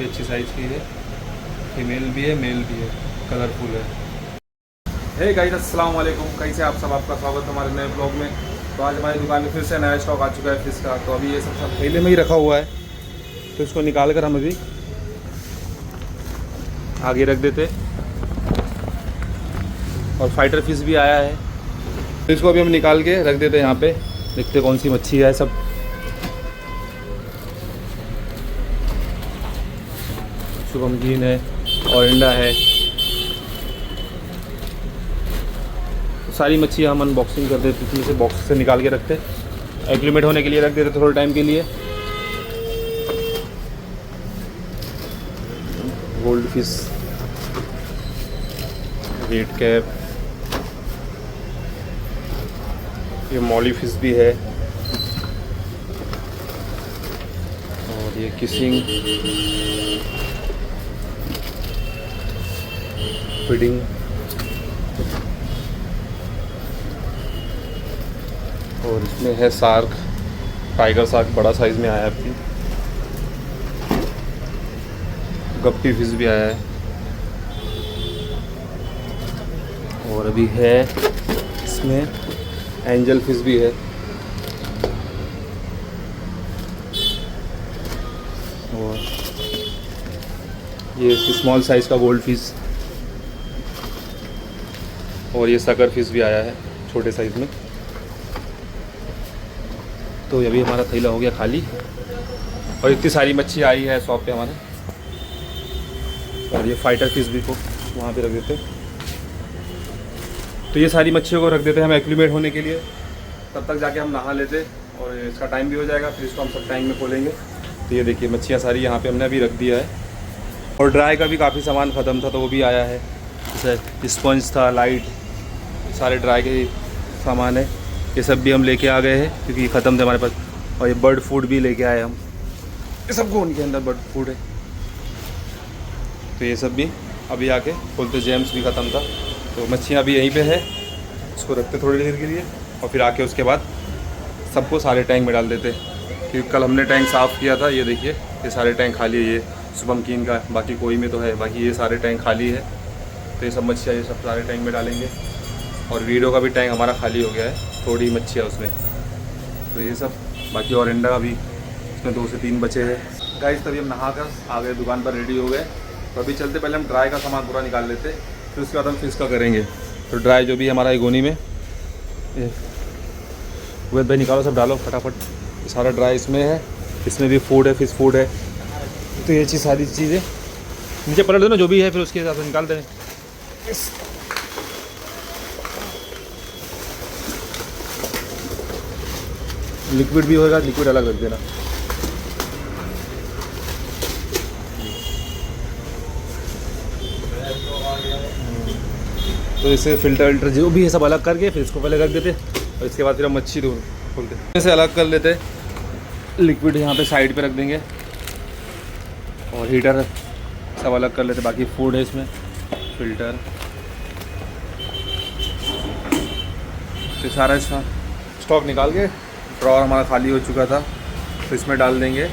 काफ़ी अच्छी साइज़ की है, फीमेल भी है मेल भी है, कलरफुल है। हे गाइस, अस्सलाम वालेकुम, कैसे आप सब? आपका स्वागत है हमारे नए ब्लॉग में। तो आज हमारी दुकान में फिर से नया स्टॉक आ चुका है फिश का। तो अभी ये सब थैले में ही रखा हुआ है, तो इसको निकाल कर हम अभी आगे रख देते। और फाइटर फिश भी आया है, तो इसको अभी हम निकाल के रख देते हैं यहाँ पे। देखते कौन सी मच्छी है। सब शुभमकीन है, औरिंडा है, तो सारी मच्छी हम अनबॉक्सिंग कर देते, इसमें से बॉक्स से निकाल के रखते, एक्यूमुलेट होने के लिए रख देते थोड़े टाइम के लिए। गोल्ड फिश, रेड कैप, ये मॉली फिश भी है, और ये किसिंग, फीडिंग, और इसमें है सार्क, टाइगर सार्क बड़ा साइज़ में आया है अभी। गप्पी फिश भी आया है, और अभी है इसमें एंजल फिश भी है, और ये स्मॉल साइज़ का गोल्ड फिश, और ये सकर फिश भी आया है छोटे साइज़ में। तो ये भी हमारा थैला हो गया खाली, और इतनी सारी मच्छी आई है शॉप पे हमारे। और ये फाइटर फिश भी को वहाँ पे रख देते। तो ये सारी मच्छियों को रख देते हैं हम एक्यूमुलेट होने के लिए, तब तक जाके हम नहा लेते, और इसका टाइम भी हो जाएगा, फिर इसको हम सब टाइम में खोलेंगे। तो ये देखिए मच्छियाँ सारी यहाँ पे हमने अभी रख दिया है। और ड्राई का भी काफ़ी सामान ख़त्म था, तो वो भी आया है। जैसे स्पंज था, लाइट, सारे ड्राई के सामान है, ये सब भी हम लेके आ गए हैं क्योंकि ख़त्म थे हमारे पास। और ये बर्ड फूड भी लेके आए हम, ये सब गोन के अंदर बर्ड फूड है। तो ये सब भी अभी आके खोलते, जेम्स भी ख़त्म था, तो मच्छियाँ अभी यहीं पे है, इसको रखते थोड़ी देर के लिए, और फिर आके उसके बाद सबको सारे टैंक में डाल देते। क्योंकि कल हमने टैंक साफ़ किया था, ये देखिए ये सारे टैंक खाली है, ये शुभमकीन का, बाकी कोई में तो है, बाकी ये सारे टैंक खाली है। तो ये सब मच्छियाँ ये सब सारे टैंक में डालेंगे, और वीडो का भी टैंक हमारा खाली हो गया है, थोड़ी मच्छियाँ उसमें। तो ये सब, बाकी औरिंडा का भी इसमें 2 से 3 बचे हैं। गाइस तभी हम नहा कर आ गए, दुकान पर रेडी हो गए। तो अभी चलते, पहले हम ड्राई का सामान पूरा निकाल लेते, फिर उसके बाद हम फिश का करेंगे। तो ड्राई जो भी हमारा गोनी में, वेद भाई निकालो, सब डालो फटाफट। सारा ड्राई इसमें है, इसमें भी फूड है, फिश फूड है। तो ये चीज़, सारी चीज़ें नीचे पलट दो ना, जो भी है, फिर उसके हिसाब से निकाल दें। लिक्विड भी होगा, लिक्विड अलग रख देना। तो इसे फ़िल्टर विल्टर जो भी है सब अलग करके फिर इसको पहले रख देते, और इसके बाद फिर हम मच्छी खोलते, इसे अलग कर लेते। लिक्विड यहाँ पे साइड पे रख देंगे, और हीटर सब अलग कर लेते। बाकी फूड है इसमें, फ़िल्टर, तो सारा इसका स्टॉक निकाल के, ड्रॉर हमारा खाली हो चुका था, तो इसमें डाल देंगे।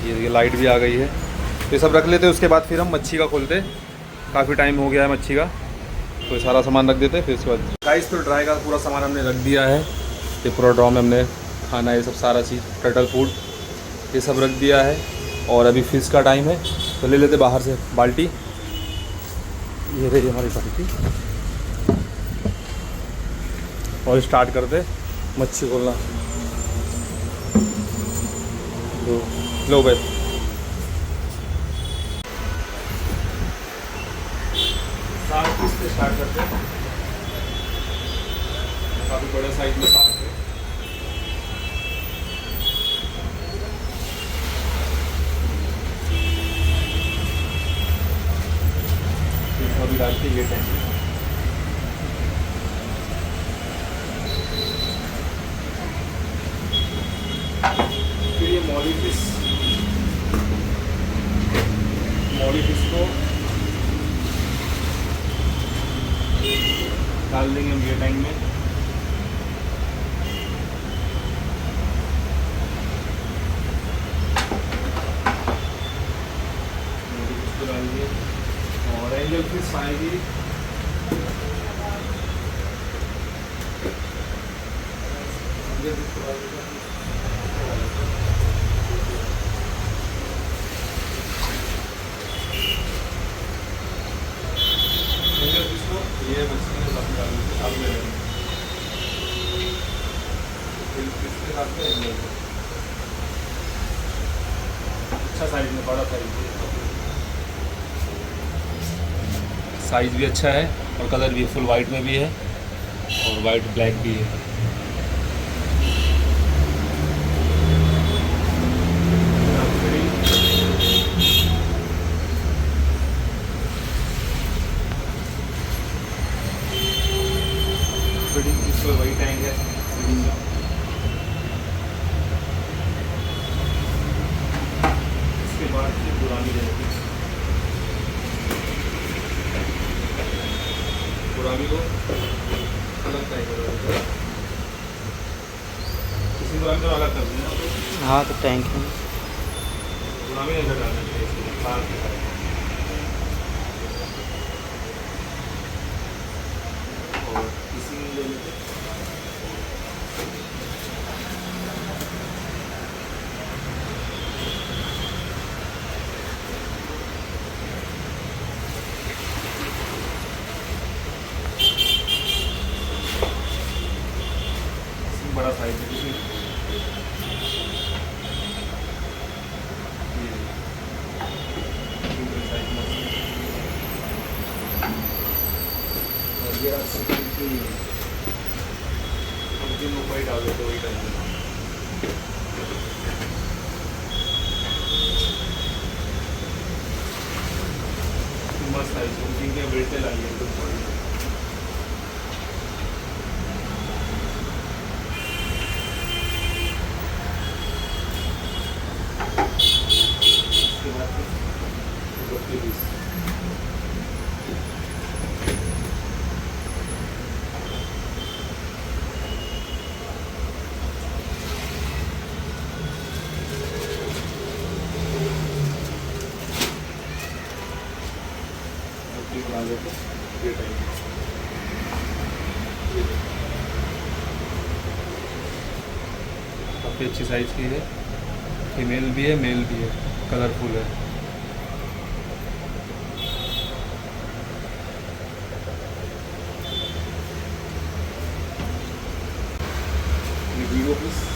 ये लाइट भी आ गई है, तो ये सब रख लेते। उसके बाद फिर हम मच्छी का खोलते, काफ़ी टाइम हो गया है मच्छी का, तो ये सारा सामान रख देते। फिर उसके बाद गाइस, तो ड्राई का पूरा सामान हमने रख दिया है, ये पूरा ड्रॉ में हमने खाना, ये सब सारा चीज़, टर्टल फूड, ये सब रख दिया है। और अभी फिश का टाइम है, तो ले लेते बाहर से बाल्टी, ये रही हमारी बाल्टी, और स्टार्ट करते मच्छी खोलना। लो भाई, स्टार्ट करते हैं। काफ़ी बड़े साइज में सार्क है, अभी डालते ये टैंक। फिर ये मॉली फिश को डाल देंगे हम ये टैंक में। एंजल फिश आएगी ये मछली अब ले लेंगे इसके साथ में अच्छा साइज में बड़ा साइज भी अच्छा है और कलर भी फुल वाइट में भी है और वाइट ब्लैक भी है। इसमें वही टैंक है इसके बाद फिर पुरानी रहेगी पुरानी को अलग टैंक करो किसी पुरानी को अलग कर देना तो हाँ तो टैंक है पुरानी ऐसा डालना चाहिए साल के साथ और इसी ले लेते बड़ा साइज है किसी ऊपर डाल देते वही डाल मस्त है जिनके बेल्टे लाइए तो बना देते ये टाइप काफ़ी अच्छी साइज़ की है फीमेल भी है मेल भी है कलरफुल है वीडियो प्लीज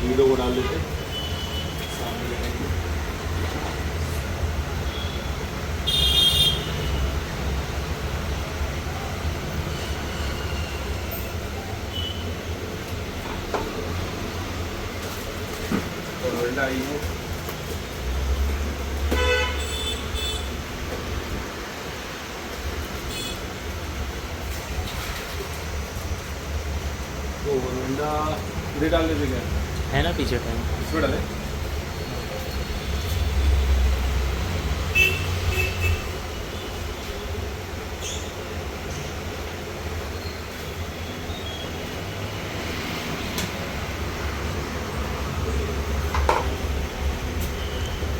वीडियो को डाल देते सामने लगाएंगे और अंडा आई है तो अंडा इधर डाल देते क्या है ना पीछे टैंक इसमें डाले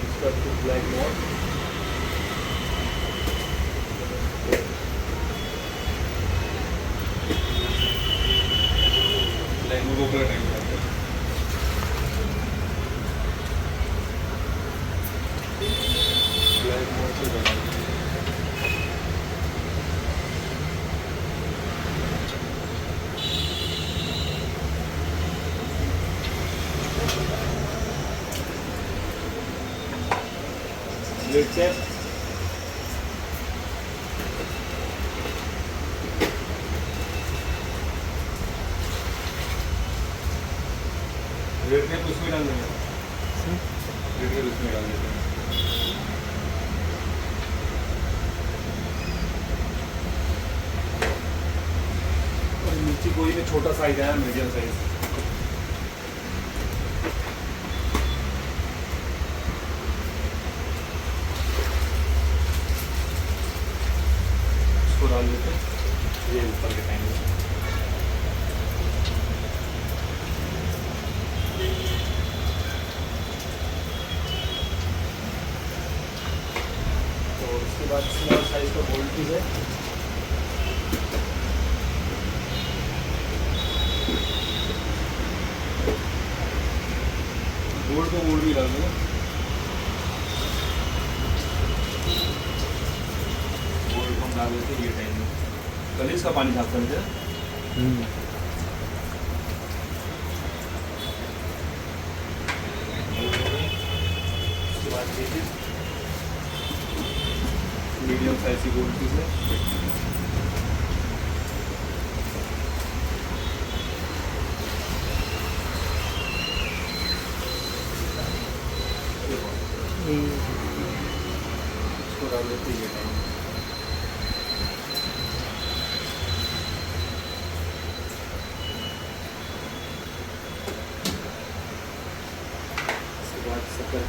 इसका ब्लैक मोड ब्लैक मोड को tank red check red tape उसमें डाल देंगे रेड टेप उसमें डाल देते हैं और नीचे कोई भी छोटा साइज है मीडियम साइज डाल देते हैं ये ऊपर के टाइम और उसके बाद स्मॉल साइज का गोल्ड पीस है। गोल्ड को गोल्ड भी डाल दो, गोल्ड को हम डाल देते ये टाइम में। कल इसका पानी साफ कर दे। उसके बाद देखिए मीडियम साइज की गोल्ड पीस है। इसको डाल देते ये टाइम। इसके बाद शक्कर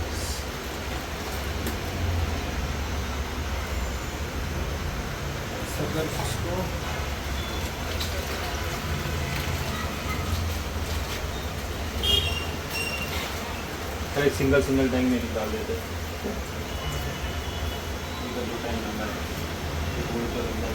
इसको एक सिंगल टैंक में निकाल देते हैं। दो टैंक लंबा है, एक गोल्ड का लंबा है।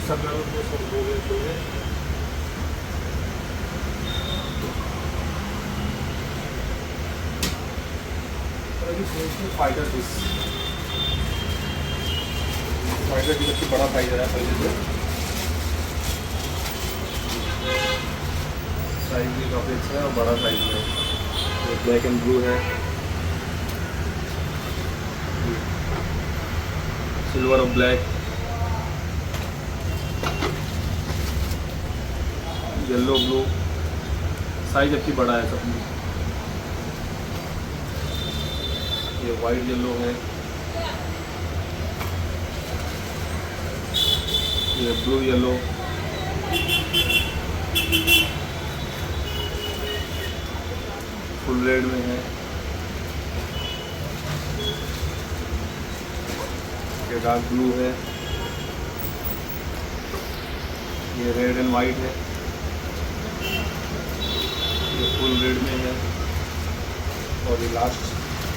सब लोग को सब हो गए। फाइटर पीस सबसे बड़ा साइज है पहले से। साइज भी काफ़ी अच्छा है और बड़ा साइज है। ये ब्लैक एंड ब्लू है, सिल्वर और ब्लैक, येलो ब्लू। साइज अच्छी बड़ा है सब में। ये वाइट येलो है, ये ब्लू येलो, फुल रेड में है, ये डार्क ब्लू है, ये रेड एंड वाइट है, ये फुल रेड में है, और ये लास्ट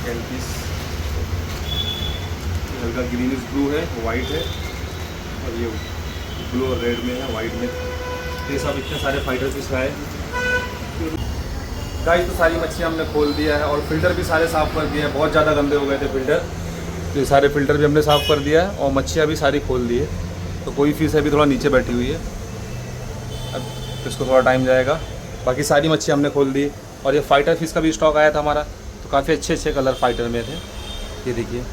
एंड पीस हल्का ग्रीनिश ब्लू है, वाइट है, और ये ब्लू और रेड में है, वाइट में। ये सब इतने सारे फाइटर पीस है गाइस। तो सारी मच्छियाँ हमने खोल दिया है और फिल्टर भी सारे साफ़ कर दिए हैं। बहुत ज़्यादा गंदे हो गए थे फिल्टर, तो ये सारे फिल्टर भी हमने साफ़ कर दिया है और मच्छियाँ भी सारी खोल दी है। तो कोई फीस अभी थोड़ा नीचे बैठी हुई है, अब इसको थोड़ा टाइम जाएगा। बाकी सारी मच्छियाँ हमने खोल दी। और ये फाइटर फिश का भी स्टॉक आया था हमारा, तो काफ़ी अच्छे अच्छे कलर फाइटर में थे, ये देखिए,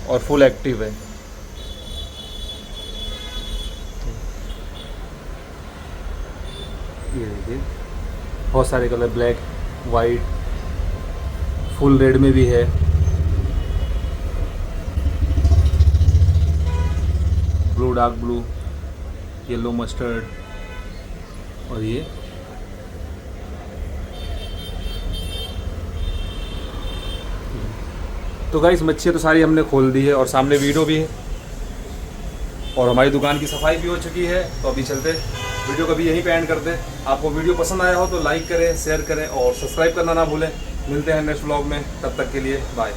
और फुल एक्टिव है। ये देखिए बहुत सारे colour, black, white, full red में भी है, blue, dark blue, yellow mustard, और ये तो गाइस मच्छियाँ तो सारी हमने खोल दी है और सामने वीडियो भी है और हमारी दुकान की सफाई भी हो चुकी है। तो अभी चलते वीडियो को भी यहीं पे एंड करते। आपको वीडियो पसंद आया हो तो लाइक करें, शेयर करें और सब्सक्राइब करना ना भूलें। मिलते हैं नेक्स्ट व्लॉग में, तब तक के लिए बाय।